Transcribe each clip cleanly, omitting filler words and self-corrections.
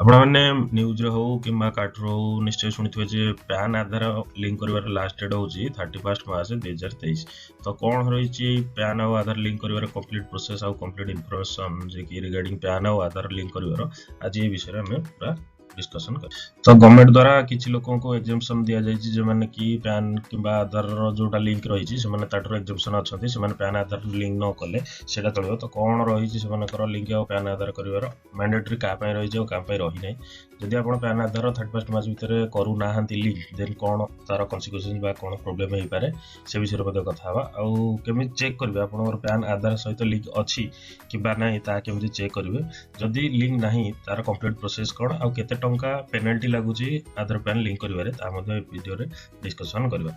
ଆପଣମାନେ ନ୍ୟୁଜ୍‌ରେ ହଉ କିମ୍ବା କାର୍ଟୁନ୍‌ରେ ହଉ ନିଶ୍ଚୟ ଶୁଣିଥିବେ ଯେ ପ୍ୟାନ୍ ଆଧାର ଲିଙ୍କ୍ କରିବାର ଲାଷ୍ଟ ଡେଟ୍ ହେଉଛି 31 ମାର୍ଚ୍ଚ 2023। ତ କ'ଣ ରହିଛି ପ୍ୟାନ୍ ଆଉ ଆଧାର ଲିଙ୍କ୍ କରିବାର କମ୍ପ୍ଲିଟ୍ ପ୍ରୋସେସ୍ ଆଉ କମ୍ପ୍ଲିଟ୍ ଇନଫର୍ମେସନ୍ ଯେ କି ରିଗାର୍ଡିଂ ପ୍ୟାନ୍ ଆଉ ଆଧାର ଲିଙ୍କ୍ କରିବାର ଆଜି ଏ ବିଷୟରେ ଆମେ ପୁରା ଡିସ୍କସନ୍ କରିବା। ତ ଗଭର୍ଣ୍ଣମେଣ୍ଟ ଦ୍ୱାରା କିଛି ଲୋକଙ୍କୁ ଏକ୍ସେମ୍ପସନ୍ ଦିଆଯାଇଛି ଯେଉଁମାନେ କି ପ୍ୟାନ୍ କିମ୍ବା ଆଧାରର ଯେଉଁଟା ଲିଙ୍କ୍ ରହିଛି ସେମାନେ ତାଠାରୁ ଏକ୍ସେମ୍ପସନ୍ ଅଛନ୍ତି। ସେମାନେ ପ୍ୟାନ୍ ଆଧାର ଲିଙ୍କ୍ ନ କଲେ ସେଇଟା ଚଳିବ। ତ କ'ଣ ରହିଛି ସେମାନଙ୍କର ଲିଙ୍କ୍ ଆଉ ପ୍ୟାନ୍ ଆଧାର କରିବାର ମ୍ୟାଣ୍ଡେଟରୀ କାହା ପାଇଁ ରହିଛି ଆଉ କାହା ପାଇଁ ରହିନାହିଁ। ଯଦି ଆପଣ ପ୍ୟାନ୍ ଆଧାର 31 ମାର୍ଚ୍ଚ ଭିତରେ କରୁନାହାନ୍ତି ଲିଙ୍କ୍ ଦେନ୍ କ'ଣ ତାର କନସିକ୍ୱେନ୍ସ ବା କ'ଣ ପ୍ରୋବ୍ଲେମ୍ ହେଇପାରେ ସେ ବିଷୟରେ ମଧ୍ୟ କଥା ହେବା। ଆଉ କେମିତି ଚେକ୍ କରିବେ ଆପଣଙ୍କର ପ୍ୟାନ୍ ଆଧାର ସହିତ ଲିଙ୍କ୍ ଅଛି କିମ୍ବା ନାହିଁ ତାହା କେମିତି ଚେକ୍ କରିବେ। ଯଦି ଲିଙ୍କ୍ ନାହିଁ ତାର କମ୍ପ୍ଲିଟ୍ ପ୍ରୋସେସ୍ କ'ଣ ଆଉ କେତେ ଟଙ୍କା ପେନାଲ୍ଟି ଲାଗୁଛି ଆଧାର ପ୍ୟାନ୍ ଲିଙ୍କ୍ କରିବାରେ ତାହା ମଧ୍ୟ ଏ ଭିଡ଼ିଓରେ ଡିସ୍କସନ୍ କରିବା।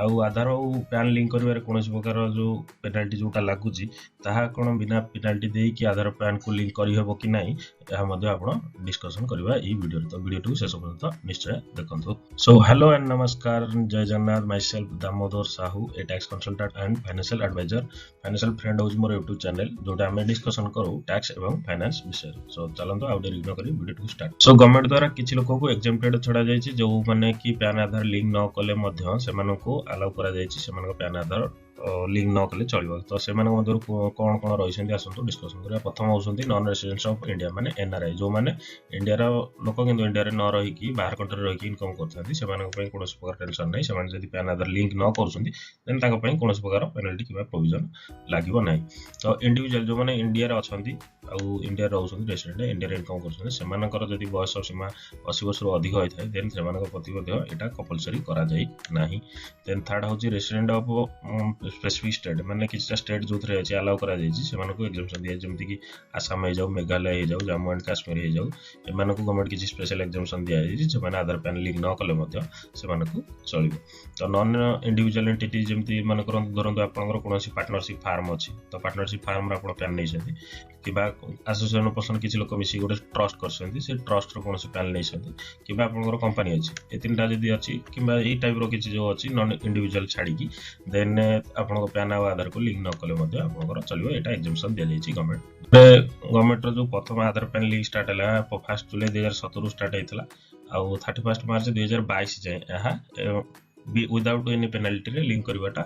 ଆଉ ଆଧାର ଆଉ ପ୍ୟାନ୍ ଲିଙ୍କ୍ କରିବାରେ କୌଣସି ପ୍ରକାର ଯେଉଁ ପେନାଲ୍ଟି ଯେଉଁଟା ଲାଗୁଛି ତାହା କ'ଣ ବିନା ପେନାଲ୍ଟି ଦେଇକି ଆଧାର ପ୍ୟାନ୍କୁ ଲିଙ୍କ୍ କରିହେବ କି ନାହିଁ ଏହା ମଧ୍ୟ ଆପଣ ଡିସ୍କସନ୍ କରିବା ଏଇ ଭିଡ଼ିଓରେ। ତ ଭିଡ଼ିଓଟିକୁ ଶେଷ ପର୍ଯ୍ୟନ୍ତ ନିଶ୍ଚୟ ଦେଖନ୍ତୁ। ସୋ ହ୍ୟାଲୋ ଆଣ୍ଡ ନମସ୍କାର, Jai Jagannath. Myself Damodar Sahu, a tax consultant and financial adviser. Financial friend ହେଉଛି ମୋର ୟୁଟ୍ୟୁବ୍ ଚ୍ୟାନେଲ୍ ଯେଉଁଟା ଆମେ ଡିସ୍କସନ୍ କରୁ ଟ୍ୟାକ୍ସ ଏବଂ ଫାଇନାନ୍ସ ବିଷୟରେ। ସୋ ଚାଲନ୍ତୁ ଆଉ ଡେରି ନ କରି ଭିଡ଼ିଓଟିକୁ ଷ୍ଟାର୍ଟ। ସୋ ଗଭର୍ଣ୍ଣମେଣ୍ଟ ଦ୍ୱାରା କିଛି ଲୋକଙ୍କୁ ଏକ୍ସେମ୍ପଟେଡ୍ ଛଡ଼ାଯାଇଛି ଯେଉଁମାନେ କି ପ୍ୟାନ୍ ଆଧାର ଲିଙ୍କ୍ ନ କଲେ ମଧ୍ୟ ସେମାନଙ୍କୁ ଆଲାଉ କରାଯାଇଛି ସେମାନଙ୍କ ପ୍ୟାନ୍ ଆଧାର ଲିଙ୍କ୍ ନ କଲେ ଚଳିବ। ତ ସେମାନଙ୍କ ମଧ୍ୟରୁ କ'ଣ କ'ଣ ରହିଛନ୍ତି ଆସନ୍ତୁ ଡିସ୍କସନ୍ କରିବା। ପ୍ରଥମ ହେଉଛନ୍ତି ନନ୍ ରେସିଡେଣ୍ଟସ୍ ଅଫ୍ ଇଣ୍ଡିଆ ମାନେ NRI, ଯେଉଁମାନେ ଇଣ୍ଡିଆର ଲୋକ କିନ୍ତୁ ଇଣ୍ଡିଆରେ ନ ରହିକି ବାହାର କଣ୍ଟ୍ରିରେ ରହିକି ଇନକମ୍ କରୁଥାନ୍ତି। ସେମାନଙ୍କ ପାଇଁ କୌଣସି ପ୍ରକାର ଟେନସନ୍ ନାହିଁ। ସେମାନେ ଯଦି ପ୍ୟାନ୍ ଆଧାର ଲିଙ୍କ୍ ନ କରୁଛନ୍ତି ଦେନ୍ ତାଙ୍କ ପାଇଁ କୌଣସି ପ୍ରକାର ପେନାଲ୍ଟି କିମ୍ବା ପ୍ରୋଭିଜନ୍ ଲାଗିବ ନାହିଁ। ତ ଇଣ୍ଡିଭିଜୁଆଲ୍ ଯେଉଁମାନେ ଇଣ୍ଡିଆରେ ଅଛନ୍ତି ଆଉ ଇଣ୍ଡିଆରେ ରହୁଛନ୍ତି ରେସିଡେଣ୍ଟ ଇଣ୍ଡିଆରେ ଇନକମ୍ କରୁଛନ୍ତି ସେମାନଙ୍କର ଯଦି ବୟସ ସୀମା 80 ବର୍ଷରୁ ଅଧିକ ହୋଇଥାଏ ଦେନ୍ ସେମାନଙ୍କ ପ୍ରତି ମଧ୍ୟ ଏଇଟା କମ୍ପଲସରି କରାଯାଇ ନାହିଁ। ଦେନ୍ ଥାର୍ଡ଼ ହେଉଛି ରେସିଡେଣ୍ଟ ଅଫ୍ ସ୍ପେସିଫିକ୍ ଷ୍ଟେଟ୍, ମାନେ କିଛିଟା ଷ୍ଟେଟ୍ ଯେଉଁଥିରେ ଅଛି ଆଲାଉ କରାଯାଇଛି ସେମାନଙ୍କୁ ଏକ୍ସେମ୍ପସନ୍ ଦିଆଯାଇଛି। ଯେମିତିକି ଆସାମ ହେଇଯାଉ, ମେଘାଳୟ ହେଇଯାଉ, ଜାମ୍ମୁ ଆଣ୍ଡ କାଶ୍ମୀର ହେଇଯାଉ, ଏମାନଙ୍କୁ ଗଭର୍ଣ୍ଣମେଣ୍ଟ କିଛି ସ୍ପେଶାଲ୍ ଏକ୍ସେମ୍ପସନ୍ ଦିଆଯାଇଛି। ସେମାନେ ଆଧାର ପ୍ୟାନ୍ ଲିଙ୍କ୍ ନ କଲେ ମଧ୍ୟ ସେମାନଙ୍କୁ ଚଳିବ। ତ ନନ୍ ଇଣ୍ଡିଭିଜୁଆଲ୍ ଏଣ୍ଟିଟି ଯେମିତି ମନେ କରନ୍ତୁ ଧରନ୍ତୁ ଆପଣଙ୍କର କୌଣସି ପାର୍ଟନରସିପ୍ ଫାର୍ମ ଅଛି, ତ ପାର୍ଟନରସିପ୍ ଫାର୍ମରେ ଆପଣ ପ୍ୟାନ୍ ନେଇଛନ୍ତି କିମ୍ବା ଆସୋସିଏସନ୍ ପର୍ସନ୍ କିଛି ଲୋକ ମିଶିକି ଗୋଟେ ଟ୍ରଷ୍ଟ କରିଛନ୍ତି, ସେ ଟ୍ରଷ୍ଟର କୌଣସି ପ୍ୟାନ୍ ନେଇଛନ୍ତି କିମ୍ବା ଆପଣଙ୍କର କମ୍ପାନୀ ଅଛି, ଏ ତିନିଟା ଯଦି ଅଛି କିମ୍ବା ଏଇ ଟାଇପ୍ର କିଛି ଯେଉଁ ଅଛି ନନ୍ ଇଣ୍ଡିଭିଜୁଆଲ୍ ଛାଡ଼ିକି ଦେନ୍ ଆପଣଙ୍କ ପ୍ୟାନ୍ ଆଉ ଆଧାରକୁ ଲିଙ୍କ୍ ନ କଲେ ମଧ୍ୟ ଆପଣଙ୍କର ଚଳିବ। ଏଇଟା ଏକ୍ସେମ୍ପସନ୍ ଦିଆଯାଇଛି ଗଭର୍ଣ୍ଣମେଣ୍ଟର ଯେଉଁ ପ୍ରଥମ ଆଧାର ପ୍ୟାନ୍ ଲିଙ୍କ୍ ଷ୍ଟାର୍ଟ ହେଲା 1 ଜୁଲାଇ 2017ରୁ ଷ୍ଟାର୍ଟ ହେଇଥିଲା ଆଉ 31 ମାର୍ଚ୍ଚ 2022 ଯାଏଁ ଏହା ୱିଦାଉଟ୍ ଏନି ପେନାଲ୍ଟିରେ ଲିଙ୍କ୍ କରିବାଟା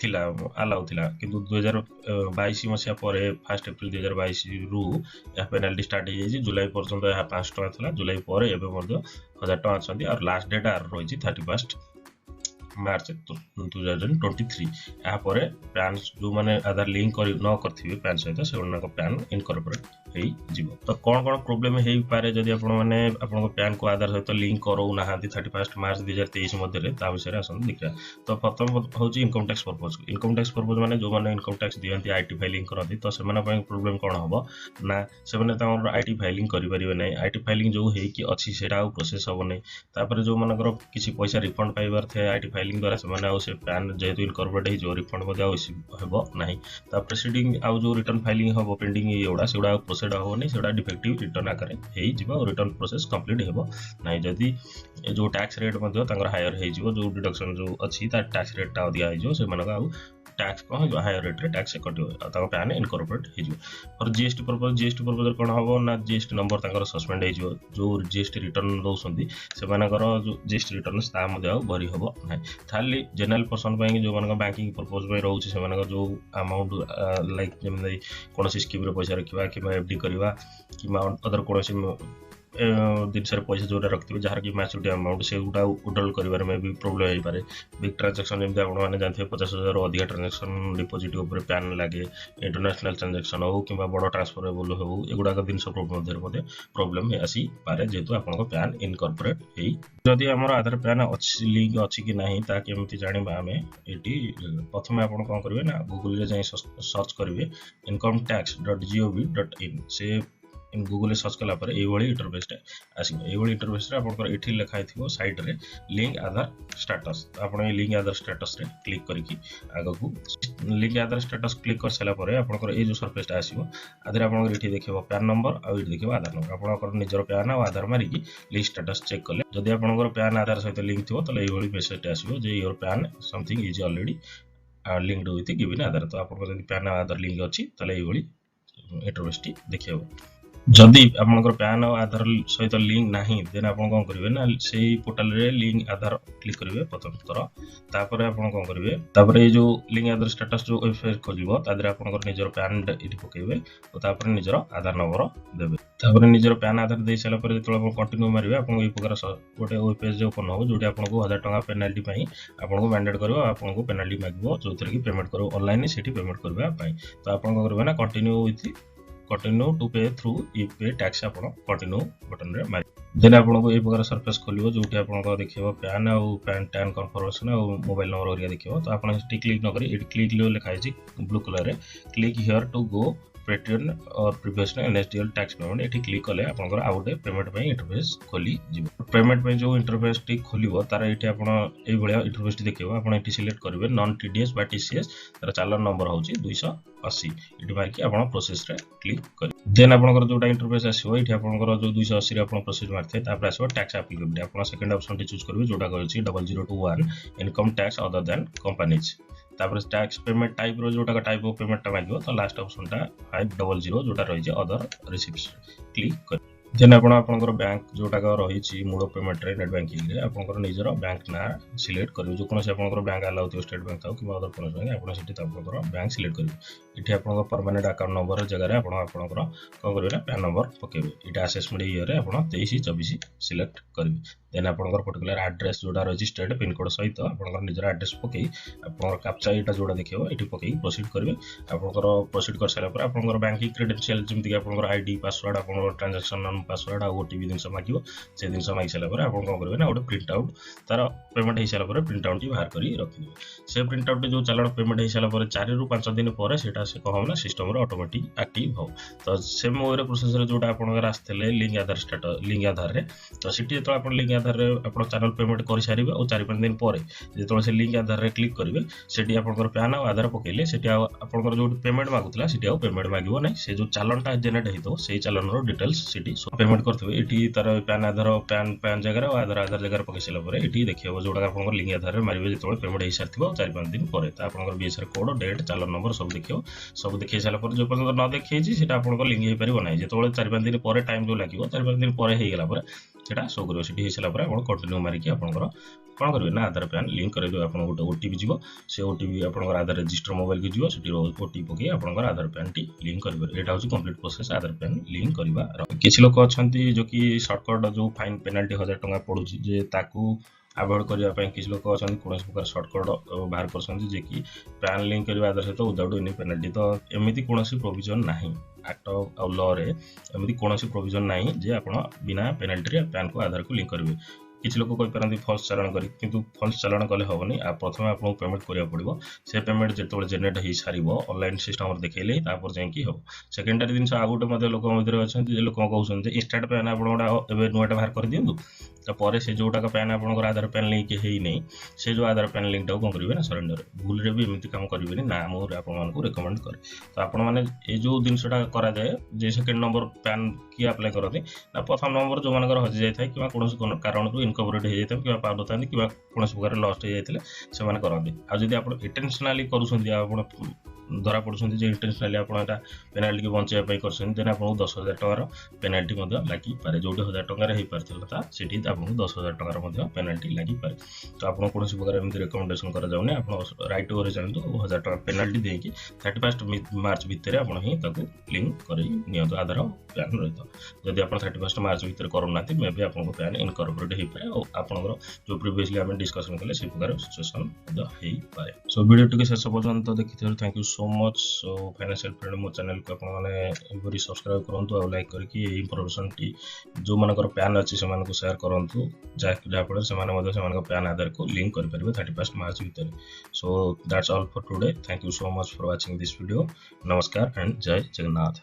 ଥିଲା, ଆଲାଉ ଥିଲା। କିନ୍ତୁ 2022 ମସିହା ପରେ 1 ଏପ୍ରିଲ 2022ରୁ ଏହା ପେନାଲ୍ଟି ଷ୍ଟାର୍ଟ ହେଇଯାଇଛି। ଜୁଲାଇ ପର୍ଯ୍ୟନ୍ତ ଏହା 500 ଟଙ୍କା ଥିଲା, ଜୁଲାଇ ପରେ ଏବେ ମଧ୍ୟ 1000 ଟଙ୍କା ଅଛନ୍ତି। ଆଉ ଲାଷ୍ଟ ଡେଟ୍ ଆର ରହିଛି 31 ମାର୍ଚ୍ଚ 2023। ଏହାପରେ ପ୍ୟାନ୍ ଯେଉଁମାନେ ଆଧାର ଲିଙ୍କ୍ ନ କରିଥିବେ ପ୍ୟାନ୍ ସହିତ ସେମାନଙ୍କ ପ୍ୟାନ୍ ଇନକର୍ପୋରେଟ୍ ହେଇଯିବ। ତ କ'ଣ ପ୍ରୋବ୍ଲେମ୍ ହେଇପାରେ ଯଦି ଆପଣମାନେ ଆପଣଙ୍କ ପ୍ୟାନ୍କୁ ଆଧାର ସହିତ ଲିଙ୍କ୍ କରୁନାହାନ୍ତି 31 ମାର୍ଚ୍ଚ 2023 ମଧ୍ୟରେ, ତା ବିଷୟରେ ଆସନ୍ତୁ ଦେଖିବା। ତ ପ୍ରଥମ ହେଉଛି income tax purpose. Income tax purpose ମାନେ ଯେଉଁମାନେ ଇନକମ୍ ଟ୍ୟାକ୍ସ ଦିଅନ୍ତି, IT ଫାଇଲିଂ କରନ୍ତି, ତ ସେମାନଙ୍କ ପାଇଁ ପ୍ରୋବ୍ଲେମ୍ କ'ଣ ହେବ ନା ସେମାନେ ତାଙ୍କର IT ଫାଇଲିଂ କରିପାରିବେ ନାହିଁ। IT ଫାଇଲିଂ ଯେଉଁ ହେଇକି ଅଛି ସେଇଟା ଆଉ ପ୍ରୋସେସ୍ ହେବ ନାହିଁ। ତାପରେ ଯେଉଁମାନଙ୍କର କିଛି ପଇସା ରିଫଣ୍ଡ ପାଇବାର ଥାଏ IT ଫାଇଲିଂ ଦ୍ୱାରା, ସେମାନେ ଆଉ ସେ ପ୍ୟାନ୍ ଯେହେତୁ ଇନକର୍ପୋରେଟ୍ ହେଇଯିବ ରିଫଣ୍ଡ ମଧ୍ୟ ଆଉ ହେବ ନାହିଁ। ତା ପ୍ରୋସିଡ଼ିଂ ଆଉ ଯେଉଁ ରିଟର୍ନ ଫାଇଲିଂ ହେବ ପେଣ୍ଡିଂ ସେଗୁଡ଼ା ଆଉ ପ୍ରୋସେଡ଼ ହେବନି, ସେଗୁଡ଼ା ଡିଫେକ୍ଟିଭ୍ ରିଟର୍ନ ଆକାରରେ ହେଇଯିବ ଆଉ ରିଟର୍ନ ପ୍ରୋସେସ୍ କମ୍ପ୍ଲିଟ୍ ହେବ ନାହିଁ। ଯଦି ଯେଉଁ ଟ୍ୟାକ୍ସ ରେଟ୍ ମଧ୍ୟ ତାଙ୍କର ହାୟର ହେଇଯିବ, ଯେଉଁ ଡିଡକ୍ସନ୍ ଯେଉଁ ଅଛି ତା ଟ୍ୟାକ୍ସ ରେଟ୍ଟା ଅଧିକା ହେଇଯିବ, ସେମାନଙ୍କ ଆଉ ଟ୍ୟାକ୍ସ କ'ଣ ହେଇଯିବ ହାୟର ରେଟ୍ରେ ଟ୍ୟାକ୍ସ କଟିବ ଆଉ ତାଙ୍କ ପ୍ୟାନ୍ ଇନକର୍ପୋରେଟ୍ ହେଇଯିବ। ଫର୍ ଜିଏସ୍ଟି ପର୍ପଜ୍ କ'ଣ ହେବ ନା ଜିଏସ୍ଟି ନମ୍ବର ତାଙ୍କର ସସ୍ପେଣ୍ଡ ହେଇଯିବ। ଯେଉଁ ଜିଏସ୍ଟି ରିଟର୍ନ ଦେଉଛନ୍ତି ସେମାନଙ୍କର ଯେଉଁ ଜିଏସ୍ଟି ରିଟର୍ନ ତାହା ମଧ୍ୟ ଆଉ ଭରି ହେବ ନାହିଁ। ଖାଲି ଜେନେରାଲ୍ ପର୍ସନ୍ ପାଇଁ ଜିଏମାନଙ୍କ ବ୍ୟାଙ୍କିଂ ପର୍ପଜ୍ ପାଇଁ ରହୁଛି ସେମାନଙ୍କର ଯେଉଁ ଆମାଉଣ୍ଟ ଲାଇକ୍ ଯେମିତି କୌଣସି ସ୍କିମ୍ରେ ପଇସା ରଖିବା କିମ୍ବା FD କରିବା କିମ୍ବା ଅଦର କୌଣସି ଜିନିଷରେ ପଇସା ଯେଉଁଟା ରଖିଥିବେ ଯାହାର କି ମ୍ୟାଚୁରିଟି ଆମାଉଣ୍ଟ ସେଗୁଡ଼ା ୱିଡ୍ରଲ୍ କରିବାରେ ମେ ବି ପ୍ରୋବ୍ଲେମ୍ ହେଇପାରେ। ବିଗ୍ ଟ୍ରାଞ୍ଜାକ୍ସନ୍ ଯେମିତି ଆପଣମାନେ ଜାଣିଥିବେ 50,000ରୁ ଅଧିକା ଟ୍ରାଞ୍ଜାକ୍ସନ୍ ଡିପୋଜିଟ୍ ଉପରେ ପ୍ୟାନ୍ ଲାଗେ। ଇଣ୍ଟରନ୍ୟାସନାଲ୍ ଟ୍ରାଞ୍ଜାକ୍ସନ୍ ହେଉ କିମ୍ବା ବଡ଼ ଟ୍ରାନ୍ସଫରେବୁଲ୍ ହେଉ, ଏଗୁଡ଼ାକ ଜିନିଷ ମଧ୍ୟରେ ମଧ୍ୟ ପ୍ରୋବ୍ଲେମ୍ ଆସିପାରେ ଯେହେତୁ ଆପଣଙ୍କ ପ୍ୟାନ୍ ଇନକର୍ପୋରେଟ୍ ହେଇ। ଯଦି ଆମର ଆଧାର ପ୍ୟାନ୍ ଅଛି ଲିଙ୍କ୍ ଅଛି କି ନାହିଁ ତାହା କେମିତି ଜାଣିବା ଆମେ ଏଇଠି। ପ୍ରଥମେ ଆପଣ କ'ଣ କରିବେ ନା ଗୁଗୁଲରେ ଯାଇ ସର୍ଚ୍ଚ କରିବେ incometax.gov.in। ସେ ଗୁଗୁଲରେ ସର୍ଚ୍ଚ କଲା ପରେ ଏଇଭଳି ଇଣ୍ଟରଫେସ୍ଟା ଆସିବ। ଏଇଭଳି ଇଣ୍ଟରଫେସ୍ରେ ଆପଣଙ୍କର ଏଠି ଲେଖା ହେଇଥିବ ସାଇଡ଼୍ରେ ଲିଙ୍କ୍ ଆଧାର ଷ୍ଟାଟସ୍। ଆପଣ ଏଇ ଲିଙ୍କ୍ ଆଧାର ଷ୍ଟାଟସ୍ରେ କ୍ଲିକ୍ କରିକି ଆଗକୁ ଲିଙ୍କ୍ ଆଧାର ଷ୍ଟାଟସ୍ କ୍ଲିକ୍ କରିସାରିଲା ପରେ ଆପଣଙ୍କର ଏଇ ଯେଉଁ ସର୍ଫେସ୍ଟା ଆସିବ, ଆଧିରେ ଆପଣଙ୍କର ଏଠି ଦେଖିବ ପ୍ୟାନ୍ ନମ୍ବର ଆଉ ଏଠି ଦେଖିବ ଆଧାର ନମ୍ବର। ଆପଣଙ୍କର ନିଜର ପ୍ୟାନ୍ ଆଉ ଆଧାର ମାରିକି ଲିଙ୍କ୍ ଷ୍ଟାଟସ୍ ଚେକ୍ କଲେ ଯଦି ଆପଣଙ୍କର ପ୍ୟାନ୍ ଆଧାର ସହିତ ଲିଙ୍କ୍ ଥିବ ତାହେଲେ ଏଇଭଳି ମେସେଜଟା ଆସିବ ଯେ your PAN something is already linked with given Aadhaar. ତ ଆପଣଙ୍କର ଯଦି ପ୍ୟାନ୍ ଆଉ ଆଧାର ଲିଙ୍କ୍ ଅଛି ତାହେଲେ ଏଇଭଳି ଇଣ୍ଟରଫେସ୍ଟି ଦେଖିହେବ। जदि आपनकर पैन और आधार सहित लिंक नाही देन आपण कोन करिवे ना सेही पोर्टल रे लिंक आधार क्लिक करिवे प्रथम थर तापर आपण कोन करिवे तापर ए जो लिंक आधार स्टेटस जो वेबसाइट खोजिवो तादरे आपनकर निजर पैन इठी पकेइबे तो तापर निजर आधार नंबर देबे तापर निजर पैन आधार दे साला पर जेतले आपण कंटिन्यू मारिवे आपण ए प्रकार गोटे वेब पेज ओपन हो जोटी आपण को 1000 टका पेनाल्टी पई आपण को मैंडेट करबो आपण को पेनाल्टी मागबो जोतरे की पेमेंट करो ऑनलाइन सेठी पेमेंट करबा पई तो आपण को करबे ना कंटिन्यू टू पे थ्रू ई पे टैक्स आपण कंटिन्यू बटन रे मारि देन आपण को ए प्रकार सरफेस खोलिबो जोटी आपण को देखिबो पैन और पैन टैन कन्फर्मेशन और मोबाइल नंबर ओरिया देखिबो तो आपण सेठी क्लिक न करी एटी क्लिक लिखा है ब्लू कलर रे क्लिक हियर टू गो पेट्रियन और प्रीवियस एनएसडीएल टैक्स पेमेंट एठी क्लिक कले आपनकर आ गोटे पेमेंट पई इंटरफेस खोली जिवो पेमेंट पई जो इंटरफेस टी खोलिबो तार एठी आपण ए भलिया इंटरफेस टी देखिबो आपण एठी सिलेक्ट करिवे नॉन टीडीएस बा टीसीएस तार चालान नंबर होची 280 एठी मारकी आपण प्रोसेस रे क्लिक करि देन आपनकर जोटा इंटरफेस आसीबो एठी आपनकर जो 280 रे आपण प्रोसेस मारथे तापर आसीबो टैक्स एप्लीकेबिलिटी आपण सेकंड ऑप्शन टी चूज करिवे जोटा कहछि 0021 income tax other than companies तापर टैक्स पेमेंट टाइप रो जोटा का टाइप ऑफ पेमेंट टा मागियो तो लास्ट ऑप्शन टा 500 जोटा रही जे अदर रिसिप्ट्स क्लिक कर देन आपण आपनकर बैंक जोटा का रही मूल पेमेंट रे नेट बैंकिंग रे आपनकर निजर बैंक ना सिलेक्ट करियो जो कोनसे आपनकर बैंक अलाउ थियो स्टेट बैंक थाउ कि अदर कोनसे बैंक आपण सेठी आपनकर बैंक सिलेक्ट करियो इठी आपनकर परमानेंट अकाउंट नंबर जगह रे आपनकर को करिवे ना पैन नंबर पकेबे इटा असेसमेंट ईयर रे आपण 23 24 सिलेक्ट करिवे देन आपनकर पर्टिकुलर एड्रेस जोटा रजिस्टर्ड पिन कोड सहित आपनकर निजर एड्रेस पकई आपनकर कैप्चा एटा जोटा देखियो एठी पकई प्रोसीड करिवे आपनकर प्रोसीड कर सारा पर आपनकर बैंकिंग क्रेडेंशियल जेमति कि आपनकर आईडी पासवर्ड आपनकर ट्रांजैक्शन पासवर्ड आ ओटीपी दिन मागियो से दिन मागि सारा पर आपन को करबे ना गोटे प्रिंट आउट तार पेमेंट हे सारा पर प्रिंट आउट बाहर करी रखिबे से प्रिंट आउट जो चालान पेमेंट हे सारा पर 4 रु 5 दिन पर सेटा से कहम ना सिस्टम रे ऑटोमेटिक एक्टिव हो तो सेम वे प्रोसेस रे जोटा आपनकर आस्थले लिंक आधार स्टेटस लिंक आधार रे तो सिटी तो आपन लिंक आधार रे आपन चैनल पेमेंट कर सारिबे और 4-5 दिन पर जेतो से लिंक आधार रे क्लिक करिवे सेटी आपनकर पैन और आधार पकेले सेटी आपनकर जो पेमेंट मागुतला सेटी आ पेमेंट मागिवो नै से जो चालान टा जनरेट हेतो सेही चालान रो डिटेल्स सेटी पेमेंट करथबे एठी तार पैन आधार पैन जगह और आधार जगह पकई साला पर एठी देखियो जोटा आपनकर लिंक आधार रे मारिबे जेतो पेमेंट हे सारथिबो 4-5 दिन पर ता आपनकर बीएसआर कोड डेट चालान नंबर सब देखियो सब देखि साला पर जो पर्यंत न देखै छी सेटा आपनकर लिंक हे परिबो नै जेतो 4-5 दिन पर टाइम जो लागिवो 4-5 दिन पर हे गेला पर सेटा शो करियो सेठी हे साला पर आपण कंटिन्यू मारिकी आपनकर कोन करबे ना आधार पैन लिंक करबे आपण गोटे ओटीपी जीवो से ओटीपी आपनकर आधार रजिस्टर मोबाइल के जीवो सेठी ओटीपी पके आपनकर आधार पैन टी लिंक करबे एटा होची कंप्लीट प्रोसेस आधार पैन लिंक करबा किछि लोक अछंती जो कि शॉर्टकट जो फाइन पेनाल्टी 1000 टका पडुची जे ताकू अवॉइड करबा पई किछि लोक अछंती कोनोस प्रकार शॉर्टकट बाहर करसंती जे कि पैन लिंक करबा आधार सहित विदाउट एनी पेनाल्टी तो एमिति कोनोसी प्रोविजन नाही एक्ट ऑफ लॉ रे एमिति कोनोसी प्रोविजन नाही जे आपण बिना पेनाल्टी रे पैन को आधार को लिंक करबे किसी लोक कहि पारंती फॉल्स चालान करी किंतु फॉल्स चालान कले होबनी आ प्रथम आपन पेमेंट करिया पड़िबो से पेमेंट जेतोले जनरेट हि सारिबो ऑनलाइन सिस्टम रे देखैले तापर जाय कि हो सेकेंडरी दिन आ गुटे मध्ये लोक मध्ये अछंती जे लोक कहउछन जे इंस्टेंट पैन आपन एबे नुआटा बाहर कर दियंतु तो पर से जोटा का पैन आपन आधार पैन लिंक हेई नै से जो आधार पैन लिंक टा कोन करिवे ना सरेंडर भूल रे भी एमिति काम करिवे ना मोर आपन मान को रिकमेंड करे तो आपन माने ए जो दिनसटा करा जाय जे सेकंड नंबर पैन की अप्लाई करते ना प्रथम नंबर जो मानकर हजि जाय थाय कि कोनोस कारण रु इनकवरेट हे जाय कि पाउन थांती कि कोनोस प्रकार लॉस्ट हे जायतिले से माने करते आ जदी आपन इंटेंशनली करूछंती आपन धरा पड़ुछंती जे इंटेंशनली आपन एटा पेनाल्टी के बंचेया पई करछन देन आपन 10000 टका पेनाल्टी मध्ये लागि पारे जोटी 1000 टका रे हे परथिला ता सेठी आपन 10000 टका मध्ये पेनाल्टी लागि पारे तो आपन कोनोस प्रकार एमति रिकमेंडेशन करा जाउने आपन राइट ओवर जानतो 1000 टका पेनाल्टी देकी 31 मार्च भितर आपन ही ताकू लिंक करै नियंतो आधार पैन रहतो जदि आपन 31 मार्च भितर करूनाती मे भी आपन को पैन इनकॉर्पोरेट हे पारे और आपन जो प्रीवियसली हम डिस्कशन कले से प्रकार सिचुएशन हे पारे सो वीडियो टिके शेष पर्यंत देखिथिर thank you so much so financial friend मो चैनल को आपन माने एवरी सब्सक्राइब करंतु और लाइक करके ए इंफॉर्मेशन टी जो मानकर पैन अछि से मानको शेयर करंतु जा पड़े से माने मध्ये से मानको पैन आधार को लिंक कर परिबे 31 मार्च भितर so that's all for today thank you so much for watching this video नमस्कार एंड जय जगन्नाथ।